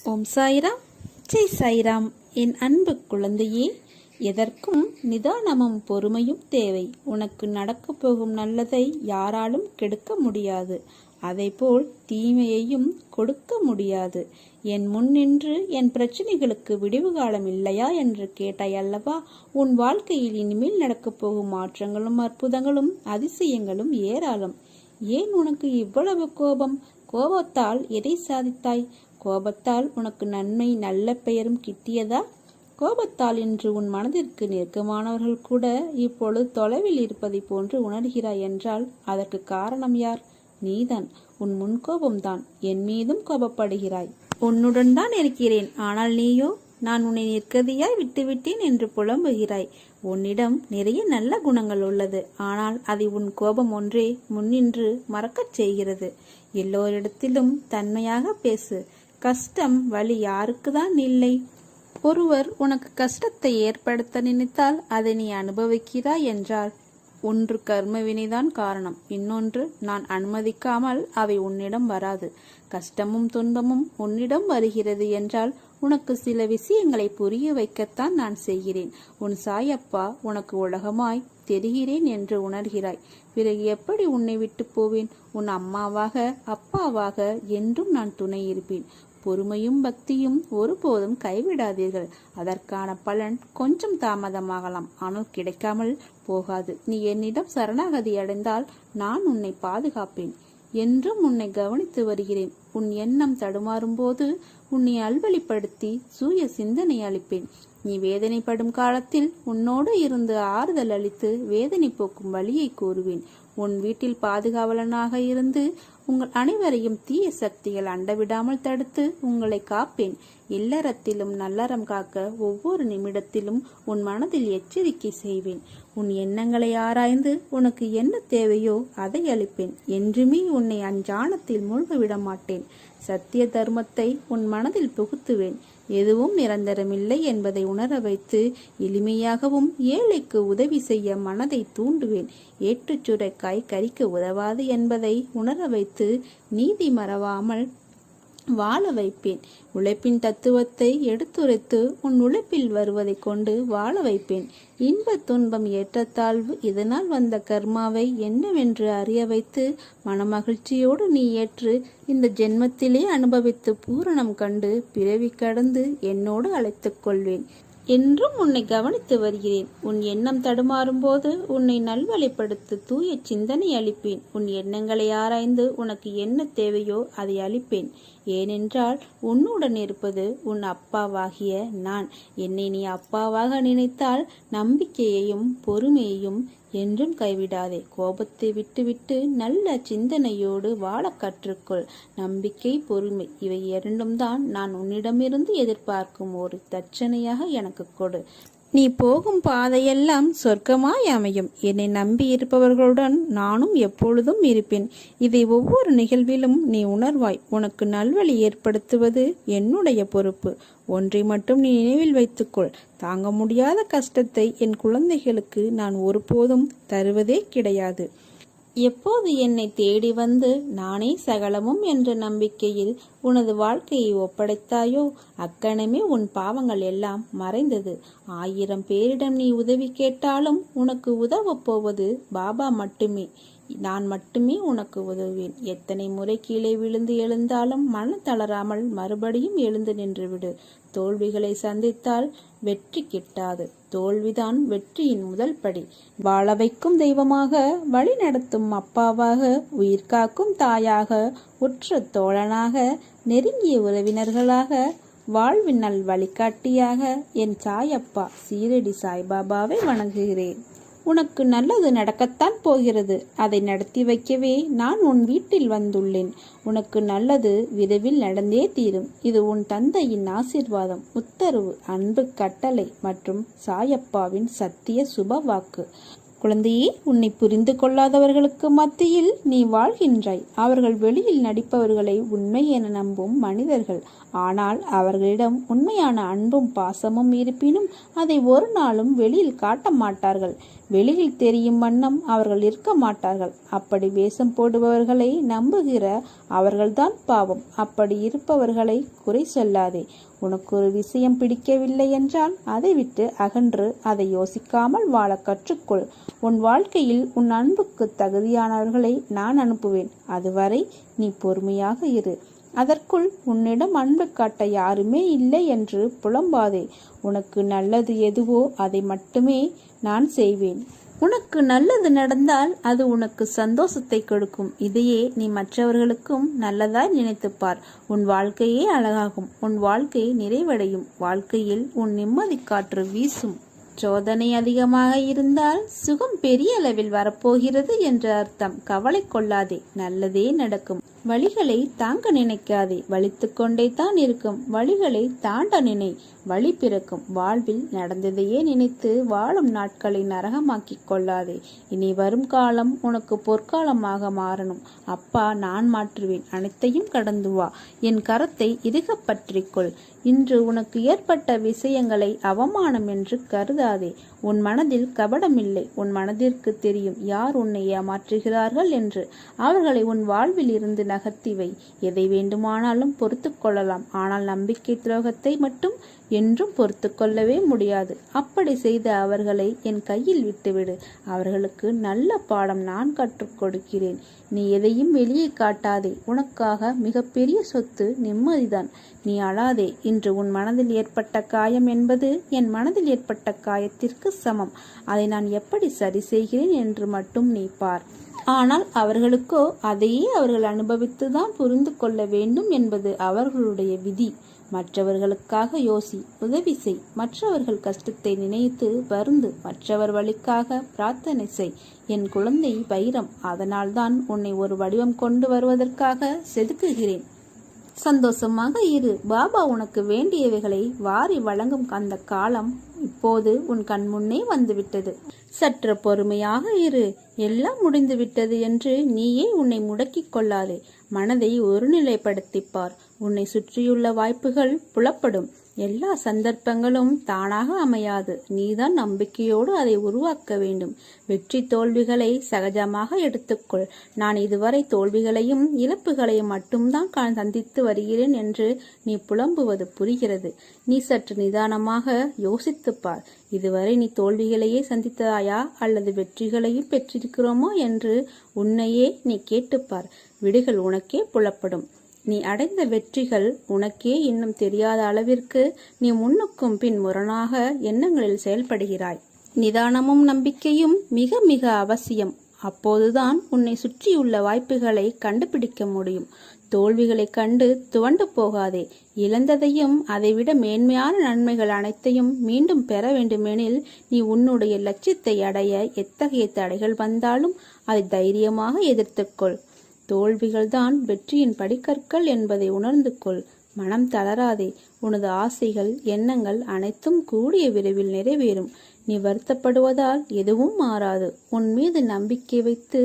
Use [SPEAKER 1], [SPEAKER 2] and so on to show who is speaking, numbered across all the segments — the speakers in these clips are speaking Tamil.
[SPEAKER 1] ஓம் சாய்ராம், ஜெய் சாய்ராம். என் அன்பு குழந்தையே, எதற்கும் நிதானமும் பொறுமையும் தேவை. உனக்கு நடக்கப் போகும் நல்லதை யாராலும் கெடுக்க முடியாது. அதைப்போல் தீமையையும் கொடுக்க முடியாது. என் முன் நின்று என் பிரச்சனைகளுக்கு விடிவு காலம் இல்லையா என்று கேட்டாய் அல்லவா? உன் வாழ்க்கையில் இனிமேல் நடக்கப் போகும் மாற்றங்களும் அற்புதங்களும் அதிசயங்களும் ஏராளம். ஏன் உனக்கு இவ்வளவு கோபம்? கோபத்தால் எதை சாதித்தாய்? கோபத்தால் உனக்கு நன்மை நல்ல பெயரும் கிட்டியதா? கோபத்தால் இன்று உன் மனதிற்கு நெருக்கமானவர்கள் கூட இப்பொழுது தொலைவில் இருப்பதை போன்று உணர்கிறாய் என்றால் அதற்கு காரணம் யார்? நீதான். உன் முன்கோபம்தான். என் மீதும் கோபப்படுகிறாய். உன்னுடன் தான் இருக்கிறேன், ஆனால் நீயோ நான் உன்னை நிற்கதியாய் விட்டுவிட்டேன் என்று புலம்புகிறாய். உன்னிடம் நிறைய நல்ல குணங்கள் உள்ளது, ஆனால் அதை உன் கோபம் ஒன்றே முன்னின்று மறக்கச் செய்கிறது. எல்லோரிடத்திலும் தன்மையாக பேசு. கஷ்டம் வலி யாருக்குதான் இல்லை? ஒருவர் உனக்கு கஷ்டத்தை ஏற்படுத்த நினைத்தால் அதை நீ அனுபவிக்கிறாய் என்றால் ஒன்று கர்ம வினைதான் காரணம், இன்னொன்று நான் அனுமதிக்காமல் அவை உன்னிடம் வராது. கஷ்டமும் துன்பமும் உன்னிடம் வருகிறது என்றால் உனக்கு சில விஷயங்களை புரிய வைக்கத்தான் நான் செய்கிறேன். உன் சாயப்பா உனக்கு உலகமாய் தெரிகிறேன் என்று உணர்கிறாய். பிறகு எப்படி உன்னை விட்டு போவேன்? உன் அம்மாவாக அப்பாவாக என்றும் நான் துணை இருப்பேன். பொறுமையும் பக்தியும் ஒருபோதும் கைவிடாதீர்கள். அதற்கான பலன் கொஞ்சம் தாமதமாகலாம், ஆனால் கிடைக்காமல் போகாது. நீ என்னிடம் சரணாகதி அடைந்தால் நான் உன்னை பாதுகாப்பேன். என்றும் உன்னை கவனித்து வருகிறேன். உன் எண்ணம் தடுமாறும் போது உன்னை அல்வழிப்படுத்தி சூய சிந்தனை அளிப்பேன். நீ வேதனைப்படும் காலத்தில் உன்னோடு இருந்து ஆறுதல் அளித்து வேதனை போக்கும் வழியை கூறுவேன். உன் வீட்டில் பாதுகாவலனாக இருந்து உங்கள் அனைவரையும் தீய சக்திகள் அண்டவிடாமல் தடுத்து உங்களை காப்பேன். இல்லறத்திலும் நல்லறம் காக்க ஒவ்வொரு நிமிடத்திலும் உன் மனதில் எச்சரிக்கை செய்வேன். உன் எண்ணங்களை ஆராய்ந்து உனக்கு என்ன தேவையோ அதை அளிப்பேன். என்றுமே உன்னை அஞ்ஞானத்தில் மூழ்க விட மாட்டேன். சத்திய தர்மத்தை உன் மனதில் புகுத்துவேன். எதுவும் நிரந்தரமில்லை என்பதை உணர வைத்து எளிமையாகவும் ஏழைக்கு உதவி செய்ய மனதை தூண்டுவேன். ஏற்றுச்சுரைக்காய் கறிக்க உதவாது என்பதை உணர வைத்து நீதி மறவாமல் வாழ வைப்பேன். உழைப்பின் தத்துவத்தை எடுத்துரைத்து உன் உழைப்பில் வருவதை கொண்டு வாழ வைப்பேன். இன்ப துன்பம் ஏற்றத்தாழ்வு இதனால் வந்த கர்மாவை என்னவென்று அறிய வைத்து மனமகிழ்ச்சியோடு நீ ஏற்று இந்த ஜென்மத்திலே அனுபவித்து பூரணம் கண்டு பிறவி கடந்து என்னோடு அழைத்துக் கொள்வேன். என்றும் உன்னை கவனித்து வருகிறேன். உன் எண்ணம் தடுமாறும் போது உன்னை நல்வழிப்படுத்த தூய சிந்தனை அளிப்பேன். உன் எண்ணங்களை ஆராய்ந்து உனக்கு என்ன தேவையோ அதை அளிப்பேன். ஏனென்றால் உன்னுடன் இருப்பது உன் அப்பாவாகிய நான். என்னை நீ அப்பாவாக நினைத்தால் நம்பிக்கையையும் பொறுமையையும் என்றும் கைவிடாதே. கோபத்தை விட்டுவிட்டு நல்ல சிந்தனையோடு வாழ கற்றுக்கொள். நம்பிக்கை பொறுமை இவை இரண்டும் தான் நான் உன்னிடமிருந்து எதிர்பார்க்கும் ஒரு தட்சணையாக எனக்கு கொடு. நீ போகும் பாதையெல்லாம் சொர்க்கமாய் அமையும். என்னை நம்பி இருப்பவர்களுடன் நானும் எப்பொழுதும் இருப்பேன். இதை ஒவ்வொரு நிகழ்விலும் நீ உணர்வாய். உனக்கு நல்வழி ஏற்படுத்துவது என்னுடைய பொறுப்பு. ஒன்றை மட்டும் நீ நினைவில் வைத்துக்கொள். தாங்க முடியாத கஷ்டத்தை என் குழந்தைகளுக்கு நான் ஒருபோதும் தருவதே கிடையாது. எப்போது என்னை தேடி வந்து நானே சகலமும் என்ற நம்பிக்கையில் உனது வாழ்க்கையை ஒப்படைத்தாயோ அக்கணமே உன் பாவங்கள் எல்லாம் மறைந்தது. 1000 பேரிடம் நீ உதவி கேட்டாலும் உனக்கு உதவப் போவது பாபா மட்டுமே. நான் மட்டுமே உனக்கு உதவுவேன். எத்தனை முறை கீழே விழுந்து எழுந்தாலும் மன தளராமல் மறுபடியும் எழுந்து நின்றுவிடு. தோல்விகளை சந்தித்தால் வெற்றி கிட்டாது. தோல்விதான் வெற்றியின் முதல் படி. வாழ வைக்கும் தெய்வமாக, வழி நடத்தும் அப்பாவாக, உயிர் காக்கும் தாயாக, உற்ற தோழனாக, நெருங்கிய உறவினர்களாக, வாழ்வின் நல் வழிகாட்டியாக என் சாயப்பா சீரடி சாய்பாபாவை வணங்குகிறேன். உனக்கு நல்லது நடக்கத்தான் போகிறது. அதை நடத்தி வைக்கவே நான் உன் வீட்டில் வந்துள்ளேன். உனக்கு நல்லது விரைவில் நடந்தே தீரும். இது உன் தந்தையின் ஆசீர்வாதம், உத்தரவு, அன்பு கட்டளை மற்றும் சாயப்பாவின் சத்திய சுப வாக்கு. குழந்தையே, உன்னை புரிந்து கொள்ளாதவர்களுக்கு மத்தியில் நீ வாழ்கின்றாய். அவர்கள் வெளியில் நடிப்பவர்களை உண்மை என நம்பும் மனிதர்கள். ஆனால் அவர்களிடம் உண்மையான அன்பும் பாசமும் இருப்பினும் அதை ஒரு நாளும் வெளியில் காட்ட மாட்டார்கள். வெளியில் தெரியும் வண்ணம் அவர்கள் இருக்க மாட்டார்கள். அப்படி வேஷம் போடுபவர்களை நம்புகிற அவர்கள்தான் பாவம். அப்படி இருப்பவர்களை குறை சொல்லாதே. உனக்கு ஒரு விஷயம் பிடிக்கவில்லை என்றால் அதை விட்டு அகன்று அதை யோசிக்காமல் வாழ கற்றுக்கொள். உன் வாழ்க்கையில் உன் அன்புக்கு தகுதியானவர்களை நான் அனுப்புவேன். அதுவரை நீ பொறுமையாக இரு. அதற்குள் உன்னிடம் அன்பு காட்ட யாருமே இல்லை என்று புலம்பாதே. உனக்கு நல்லது எதுவோ அதை மட்டுமே நான் செய்வேன். உனக்கு நல்லது நடந்தால் அது உனக்கு சந்தோஷத்தை கொடுக்கும். இதையே நீ மற்றவர்களுக்கும் நல்லதாய் நினைத்துப்பார். உன் வாழ்க்கையே அழகாகும். உன் வாழ்க்கை நிறைவடையும். வாழ்க்கையில் உன் நிம்மதி காற்று வீசும். சோதனை அதிகமாக இருந்தால் சுகம் பெரிய அளவில் வரப்போகிறது என்று அர்த்தம். கவலை கொள்ளாதே, நல்லதே நடக்கும். வழிகளை தாங்க நினைக்காதே, வலித்து கொண்டே தான் இருக்கும். வழிகளை தாண்ட நினை, வழி பிறக்கும். வாழ்வில் நடந்ததையே நினைத்து வாழும் நாட்களை நரகமாக்கிக் கொள்ளாதே. இனி வரும் காலம் உனக்கு பொற்காலமாக மாறணும். அப்பா நான் மாற்றுவேன். அனைத்தையும் கடந்து வா. என் கரத்தை இறுக பற்றிக்கொள். இன்று உனக்கு ஏற்பட்ட விஷயங்களை அவமானம் என்று கருதாதே. உன் மனதில் கபடமில்லை. உன் மனதிற்கு தெரியும் யார் உன்னை ஏமாற்றுகிறார்கள் என்று. அவர்களை உன் வாழ்வில் இருந்து நகர்த்தி வை. எதை வேண்டுமானாலும் பொறுத்து கொள்ளலாம். ஆனால் நம்பிக்கை துரோகத்தை மட்டும் என்றும் பொறுத்து கொள்ளவே முடியாது. அப்படி செய்த அவர்களை என் கையில் விட்டுவிடு. அவர்களுக்கு நல்ல பாடம் நான் கற்றுக் கொடுக்கிறேன். நீ எதையும் வெளியே காட்டாதே. உனக்காக மிகப்பெரிய சொத்து நிம்மதிதான். நீ அழாதே. இன்று உன் மனதில் ஏற்பட்ட காயம் என்பது என் மனதில் ஏற்பட்ட காயத்திற்கு சமம். அதை நான் எப்படி சரி செய்கிறேன் என்று மட்டும் நீ பார். ஆனால் அவர்களுக்கோ அதையே அவர்கள் அனுபவித்துதான் புரிந்து கொள்ள வேண்டும் என்பது அவர்களுடைய விதி. மற்றவர்களுக்காக யோசி, உதவி செய். மற்றவர்கள் கஷ்டத்தை நினைத்து வருந்து. மற்றவர் வழிக்காக பிரார்த்தனை செய். என் குழந்தை வைரம். அதனால்தான் உன்னை ஒரு வடிவம் கொண்டு வருவதற்காக செதுக்குகிறேன். சந்தோஷமாக இரு. பாபா உனக்கு வேண்டியவைகளை வாரி வழங்கும் அந்த காலம் இப்போது உன் கண் முன்னே வந்துவிட்டது. சற்று பொறுமையாக இரு. எல்லாம் முடிந்து விட்டது என்று நீயே உன்னை முடக்கிக் கொள்ளாதே. மனதை ஒருநிலைப்படுத்திப்பார். உன்னை சுற்றியுள்ள வாய்ப்புகள் புலப்படும். எல்லா சந்தர்ப்பங்களும் தானாக அமையாது. நீதான் நம்பிக்கையோடு அதை உருவாக்க வேண்டும். வெற்றி தோல்விகளை சகஜமாக எடுத்துக்கொள். நான் இதுவரை தோல்விகளையும் இழப்புகளையும் மட்டும்தான் சந்தித்து வருகிறேன் என்று நீ புலம்புவது புரிகிறது. நீ சற்று நிதானமாக யோசித்துப்பார். இதுவரை நீ தோல்விகளையே சந்தித்ததாயா அல்லது வெற்றிகளையும் பெற்றிருக்கிறோமா என்று உன்னையே நீ கேட்டுப்பார். விடுகள் உனக்கே புலப்படும். நீ அடைந்த வெற்றிகள் உனக்கே இன்னும் தெரியாத அளவிற்கு நீ முன்னுக்கும் பின் முரணாக எண்ணங்களில் செயல்படுகிறாய். நிதானமும் நம்பிக்கையும் மிக மிக அவசியம். அப்போதுதான் உன்னை சுற்றியுள்ள வாய்ப்புகளை கண்டுபிடிக்க முடியும். தோல்விகளை கண்டு துவண்டு போகாதே. இழந்ததையும் அதைவிட மேன்மையான நன்மைகள் அனைத்தையும் மீண்டும் பெற வேண்டுமெனில் நீ உன்னுடைய லட்சியத்தை அடைய எத்தகைய தடைகள் வந்தாலும் அதை தைரியமாக எதிர்த்துக்கொள். தோல்விகள்தான் வெற்றியின் படிக்கற்கள் என்பதை உணர்ந்து கொள். மனம் தளராதே. உனது ஆசைகள் எண்ணங்கள் அனைத்தும் கூடிய விரைவில் நிறைவேறும். நீ வருத்தப்படுவதால் எதுவும் மாறாது. உன் மீது நம்பிக்கை வைத்து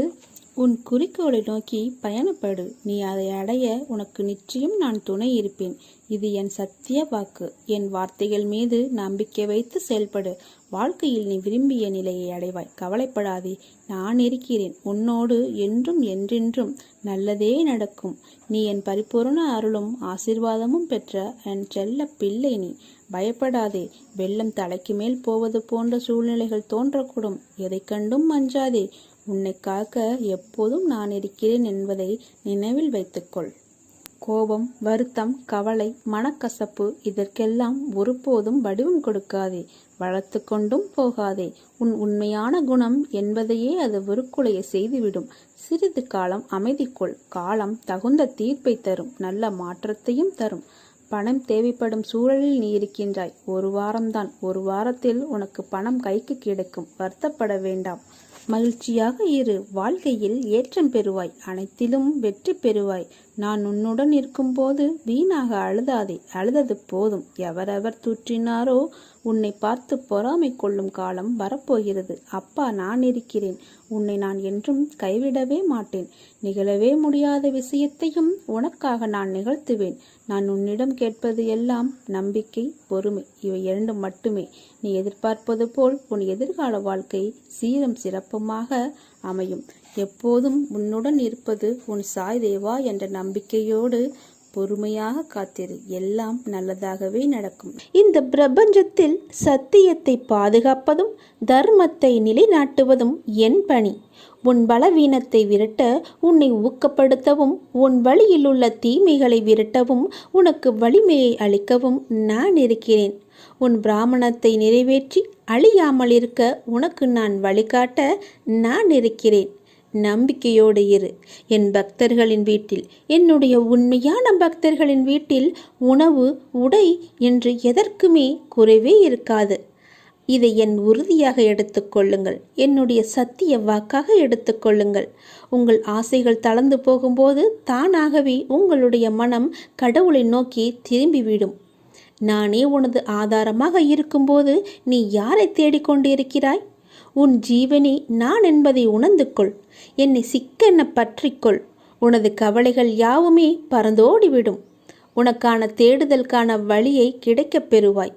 [SPEAKER 1] உன் குறிக்கோளை நோக்கி பயணப்படு. நீ அதை அடைய உனக்கு நிச்சயம் நான் துணை இருப்பேன். இது என் சத்திய வாக்கு. என் வார்த்தைகள் மீது நம்பிக்கை வைத்து செயல்படு. வாழ்க்கையில் நீ விரும்பிய நிலையை அடைவாய். கவலைப்படாதே. நான் இருக்கிறேன். உன்னோடு என்றும் என்றென்றும் நல்லதே நடக்கும். நீ என் பரிபூர்ண அருளும் ஆசீர்வாதமும் பெற்ற என் செல்ல பிள்ளை. நீ பயப்படாதே. வெள்ளம் தலைக்கு மேல் போவது போன்ற சூழ்நிலைகள் தோன்றக்கூடும். எதை கண்டும் அஞ்சாதே. உன்னை காக்க எப்போதும் நான் இருக்கிறேன் என்பதை நினைவில் வைத்துக்கொள். கோபம், வருத்தம், கவலை, மனக்கசப்பு இதற்கெல்லாம் ஒருபோதும் வடிவம் கொடுக்காதே. வளர்த்து கொண்டும் போகாதே. உன் உண்மையான குணம் என்பதையே அது வெறுக்குலைய செய்துவிடும். சிறிது காலம் அமைதிக்குள். காலம் தகுந்த தீர்ப்பை தரும். நல்ல மாற்றத்தையும் தரும். பணம் தேவைப்படும் சூழலில் நீ இருக்கின்றாய். ஒரு வாரம்தான். ஒரு வாரத்தில் உனக்கு பணம் கைக்கு கிடைக்கும். வருத்தப்பட வேண்டாம். மகிழ்ச்சியாக இரு. வாழ்க்கையில் ஏற்றம் பெறுவாய். அனைத்திலும் வெற்றி பெறுவாய். நான் உன்னுடன் இருக்கும்போது வீணாக அழுதாதே. அழுதது போதும். எவரெவர் தூற்றினாரோ உன்னை பார்த்து பொறாமை கொள்ளும் காலம் வரப்போகிறது. அப்பா நான் இருக்கிறேன். உன்னை நான் என்றும் கைவிடவே மாட்டேன். நிகழவே முடியாத விஷயத்தையும் உனக்காக நான் நிகழ்த்துவேன். நான் உன்னிடம் கேட்பது எல்லாம் நம்பிக்கை, பொறுமை. இவை இரண்டும் மட்டுமே. நீ எதிர்பார்ப்பது போல் உன் எதிர்கால வாழ்க்கை சீரும் சிறப்புமாக அமையும். எப்போதும் உன்னுடன் இருப்பது உன் சாய் தேவா என்ற நம்பிக்கையோடு பொறுமையாக காத்திரு. எல்லாம் நல்லதாகவே நடக்கும். இந்த பிரபஞ்சத்தில் சத்தியத்தை பாதுகாப்பதும் தர்மத்தை நிலைநாட்டுவதும் என் பணி. உன் பலவீனத்தை விரட்ட, உன்னை ஊக்கப்படுத்தவும், உன் வழியில் உள்ள தீமைகளை விரட்டவும், உனக்கு வலிமையை அளிக்கவும் நான் இருக்கிறேன். உன் பிராமணத்தை நிறைவேற்றி அழியாமல் இருக்க உனக்கு நான் வழிகாட்ட நான் இருக்கிறேன். நம்பிக்கையோடு இரு. என் பக்தர்களின் வீட்டில், என்னுடைய உண்மையான பக்தர்களின் வீட்டில் உணவு, உடை என்று எதற்குமே குறைவே இருக்காது. இதை என் உறுதியாக எடுத்துக்கொள்ளுங்கள். என்னுடைய சத்திய வாக்காக எடுத்துக்கொள்ளுங்கள். உங்கள் ஆசைகள் தளர்ந்து போகும்போது தானாகவே உங்களுடைய மனம் கடவுளை நோக்கி திரும்பிவிடும். நானே உனது ஆதாரமாக இருக்கும்போது நீ யாரை தேடிக்கொண்டிருக்கிறாய்? உன் ஜீவனே நான் என்பதை உணர்ந்து கொள். என்னை சிக்கென பற்றிக்கொள். உனது கவலைகள் யாவுமே பறந்தோடிவிடும். உனக்கான தேடுதலுக்கான வழியை கிடைக்கப் பெறுவாய்.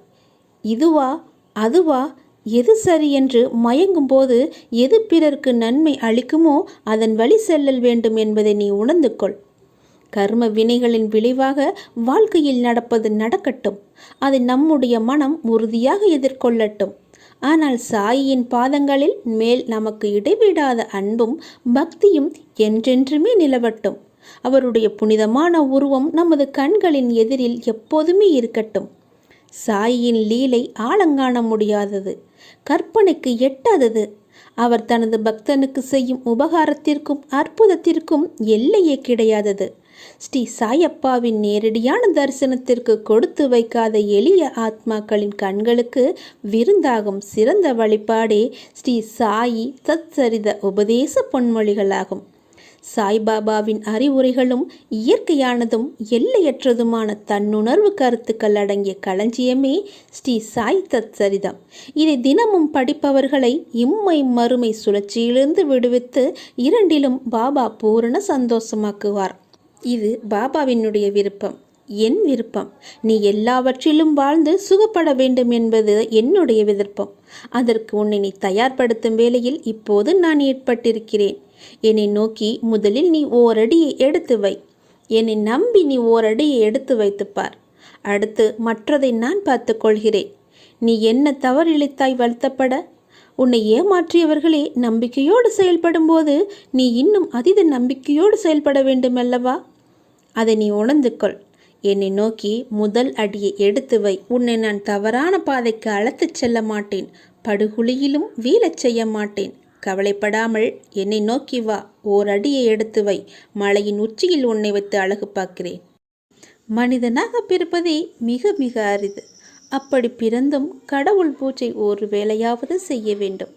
[SPEAKER 1] இதுவா அதுவா, எது சரி என்று மயங்கும் போது எது பிறருக்கு நன்மை அளிக்குமோ அதன் வழி செல்லல் வேண்டும் என்பதை நீ உணர்ந்து கொள். கர்ம வினைகளின் விளைவாக வாழ்க்கையில் நடப்பது நடக்கட்டும். அதை நம்முடைய மனம் உறுதியாக எதிர்கொள்ளட்டும். ஆனால் சாயியின் பாதங்களில் மேல் நமக்கு இடைவிடாத அன்பும் பக்தியும் என்றென்றுமே நிலவட்டும். அவருடைய புனிதமான உருவம் நமது கண்களின் எதிரில் எப்போதுமே இருக்கட்டும். சாயியின் லீலை ஆழங்காண முடியாதது, கற்பனைக்கு எட்டாதது. அவர் தனது பக்தனுக்கு செய்யும் உபகாரத்திற்கும் அற்புதத்திற்கும் எல்லையே கிடையாதது. ஸ்ரீ சாயப்பாவின் நேரடியான தரிசனத்திற்கு கொடுத்து வைக்காத எளிய ஆத்மாக்களின் கண்களுக்கு விருந்தாகும் சிறந்த வழிபாடே ஸ்ரீ சாயி சச்சரித உபதேச பொன்மொழிகளாகும். சாய்பாபாவின் அறிவுரைகளும் இயற்கையானதும் எல்லையற்றதுமான தன்னுணர்வு கருத்துக்கள் அடங்கிய களஞ்சியமே ஸ்ரீ சாய் தத்சரிதம். இதை தினமும் படிப்பவர்களை இம்மை மறுமை சுழற்சியிலிருந்து விடுவித்து இரண்டிலும் பாபா பூரண சந்தோஷமாக்குவார். இது பாபாவினுடைய விருப்பம், என் விருப்பம். நீ எல்லாவற்றிலும் வாழ்ந்து சுகப்பட வேண்டும் என்பது என்னுடைய விருப்பம். அதற்கு உன்னை நீ தயார்படுத்தும் வேளையில் இப்போது நான் ஏற்பட்டிருக்கிறேன். என்னை நோக்கி முதலில் நீ ஓரடியை எடுத்து வை. என்னை நம்பி நீ ஓரடியை எடுத்து வைத்துப்பார். அடுத்து மற்றதை நான் பார்த்து கொள்கிறேன். நீ என்ன தவறிழைத்தாய் வருத்தப்பட? உன்னை ஏமாற்றியவர்களே நம்பிக்கையோடு செயல்படும் போது நீ இன்னும் அதீத நம்பிக்கையோடு செயல்பட வேண்டும் அல்லவா? அதை நீ உணர்ந்து கொள். என்னை நோக்கி முதல் அடியை எடுத்து வை. உன்னை நான் தவறான பாதைக்கு அழைத்துச் செல்ல மாட்டேன். படுகுழியிலும் வீழச் செய்ய மாட்டேன். கவலைப்படாமல் என்னை நோக்கி வா. ஓர் அடியை எடுத்து வை. மலையின் உச்சியில் உன்னை வைத்து அழகு பார்க்கிறேன். மனிதனாக பிறப்பதே மிக மிக அரிது. அப்படி பிறந்தும் கடவுள் பூஜை ஒரு வேளையாவது செய்ய வேண்டும்.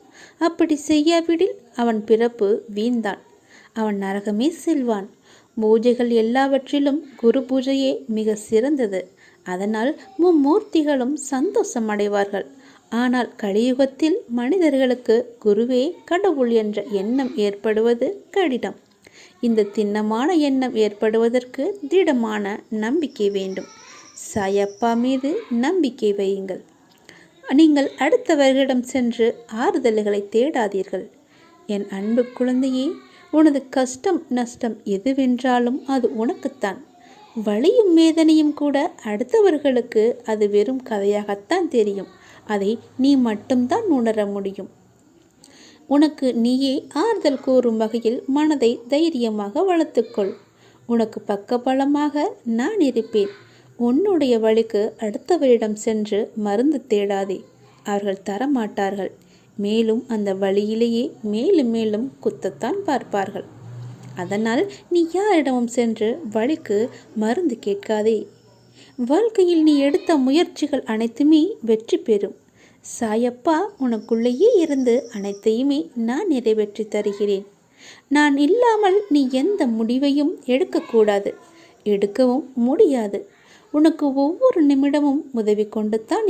[SPEAKER 1] அப்படி செய்யாவிடில் அவன் பிறப்பு வீண்தான். அவன் நரகமே செல்வான். பூஜைகள் எல்லாவற்றிலும் குரு பூஜையே மிக சிறந்தது. அதனால் மும்மூர்த்திகளும் சந்தோஷம் அடைவார்கள். ஆனால் கலியுகத்தில் மனிதர்களுக்கு குருவே கடவுள் என்ற எண்ணம் ஏற்படுவது கடினம். இந்த திண்ணமான எண்ணம் ஏற்படுவதற்கு திடமான நம்பிக்கை வேண்டும். சாயப்பா மீது நம்பிக்கை வையுங்கள். நீங்கள் அடுத்தவர்களிடம் சென்று ஆறுதல்களை தேடாதீர்கள். என் அன்பு குழந்தையே, உனது கஷ்டம் நஷ்டம் எதுவென்றாலும் அது உனக்குத்தான். வலியும் வேதனையும் கூட அடுத்தவர்களுக்கு அது வெறும் கதையாகத்தான் தெரியும். அதை நீ மட்டும்தான் உணர முடியும். உனக்கு நீயே ஆறுதல் கூறும் வகையில் மனதை தைரியமாக வளர்த்துக்கொள். உனக்கு பக்கபலமாக நான் இருப்பேன். உன்னுடைய வழிக்கு அடுத்தவரிடம் சென்று மருந்து தேடாதே. அவர்கள் தரமாட்டார்கள். மேலும் அந்த வழியிலேயே மேலும் மேலும் குத்தத்தான் பார்ப்பார்கள். அதனால் நீ யாரிடமும் சென்று வழிக்கு மருந்து கேட்காதே. வாழ்க்கையில் நீ எடுத்த முயற்சிகள் அனைத்துமே வெற்றி பெறும். சாயப்பா உனக்குள்ளேயே இருந்து அனைத்தையுமே நான் நிறைவேற்றி தருகிறேன். நான் இல்லாமல் நீ எந்த முடிவையும் எடுக்கக்கூடாது. எடுக்கவும் முடியாது. உனக்கு ஒவ்வொரு நிமிடமும் உதவி கொண்டு தான்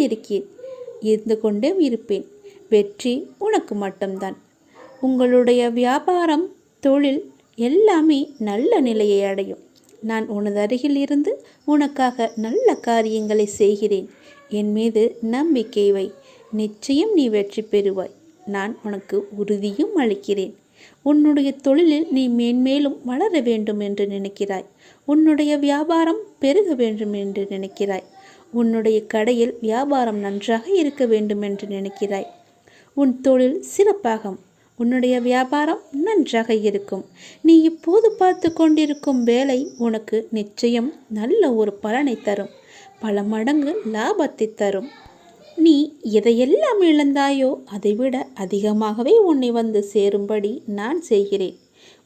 [SPEAKER 1] இருந்து கொண்டே இருப்பேன். வெற்றி உனக்கு மட்டும்தான். உங்களுடைய வியாபாரம், தொழில் எல்லாமே நல்ல நிலையை அடையும். நான் உனது அருகில் இருந்து உனக்காக நல்ல காரியங்களை செய்கிறேன். என் மீது நம்பிக்கை வை. நிச்சயம் நீ வெற்றி பெறுவாய். நான் உனக்கு உறுதியும் அளிக்கிறேன். உன்னுடைய தொழிலில் நீ மேன்மேலும் வளர வேண்டும் என்று நினைக்கிறாய். உன்னுடைய வியாபாரம் பெருக வேண்டும் என்று நினைக்கிறாய். உன்னுடைய கடையில் வியாபாரம் நன்றாக இருக்க வேண்டும் என்று நினைக்கிறாய். உன் தொழில் சிறப்பாகும். உன்னுடைய வியாபாரம் நன்றாக இருக்கும். நீ இப்போது பார்த்து கொண்டிருக்கும் வேலை உனக்கு நிச்சயம் நல்ல ஒரு பலனை தரும். பல மடங்கு லாபத்தை தரும். நீ எதையெல்லாம் இழந்தாயோ அதைவிட அதிகமாகவே உன்னை வந்து சேரும்படி நான் செய்கிறேன்.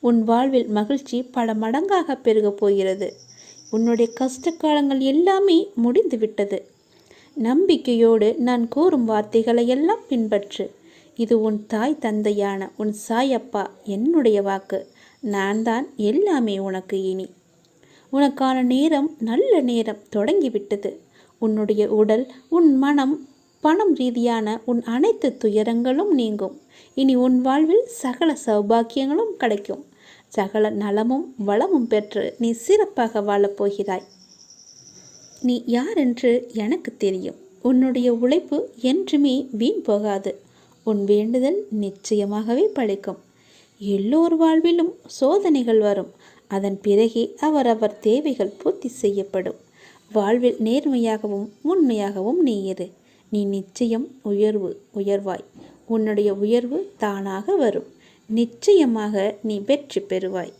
[SPEAKER 1] உன் வாழ்வில் மகிழ்ச்சி பல மடங்காக பெருகப் போகிறது. உன்னுடைய கஷ்ட காலங்கள் எல்லாமே முடிந்து விட்டது. நம்பிக்கையோடு நான் கூறும் வார்த்தைகளை எல்லாம் பின்பற்று. இது உன் தாய் தந்தையான உன் சாயப்பா என்னுடைய வாக்கு. நான் தான் எல்லாமே உனக்கு. இனி உனக்கான நேரம், நல்ல நேரம் தொடங்கிவிட்டது. உன்னுடைய உடல், உன் மனம், பணம் ரீதியான உன் அனைத்து துயரங்களும் நீங்கும். இனி உன் வாழ்வில் சகல சௌபாக்கியங்களும் கிடைக்கும். சகல நலமும் வளமும் பெற்று நீ சிறப்பாக வாழப்போகிறாய். நீ யார் என்று எனக்கு தெரியும். உன்னுடைய உழைப்பு என்றுமே வீண் போகாது. உன் வேண்டுதல் நிச்சயமாகவே பலிக்கும். எல்லோர் வாழ்விலும் சோதனைகள் வரும். அதன் பிறகே அவரவர் தேவைகள் பூர்த்தி செய்யப்படும். வாழ்வில் நேர்மையாகவும் உண்மையாகவும் நீ இரு. நீ நிச்சயம் உயர்வாய். உன்னுடைய உயர்வு தானாக வரும். நிச்சயமாக நீ வெற்றி பெறுவாய்.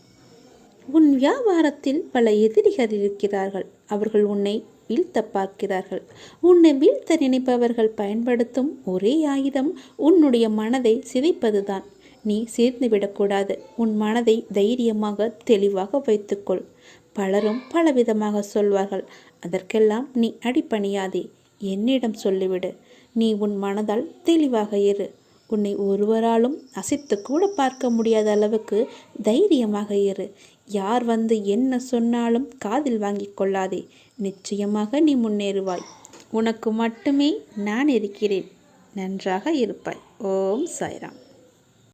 [SPEAKER 1] உன் வியாபாரத்தில் பல எதிரிகள் இருக்கிறார்கள். அவர்கள் உன்னை வீழ்த்த பார்க்கிறார்கள். உன்னை வீழ்த்த நினைப்பவர்கள் பயன்படுத்தும் ஒரே ஆயுதம் உன்னுடைய மனதை சிதைப்பதுதான். நீ சேர்ந்துவிடக்கூடாது. உன் மனதை தைரியமாக, தெளிவாக வைத்துக்கொள். பலரும் பலவிதமாக சொல்வார்கள். அதற்கெல்லாம் நீ அடிபணியாதே. என்னிடம் சொல்லிவிடு. நீ உன் மனதால் தெளிவாக இரு. உன்னை ஒருவராலும் அசைத்து கூட பார்க்க முடியாத அளவுக்கு தைரியமாக இரு. யார் வந்து என்ன சொன்னாலும் காதில் வாங்கி கொள்ளாதே. நிச்சயமாக நீ முன்னேறுவாய். உனக்கு மட்டுமே நான் இருக்கிறேன். நன்றாக இருப்பாய். ஓம் சாய்ராம்.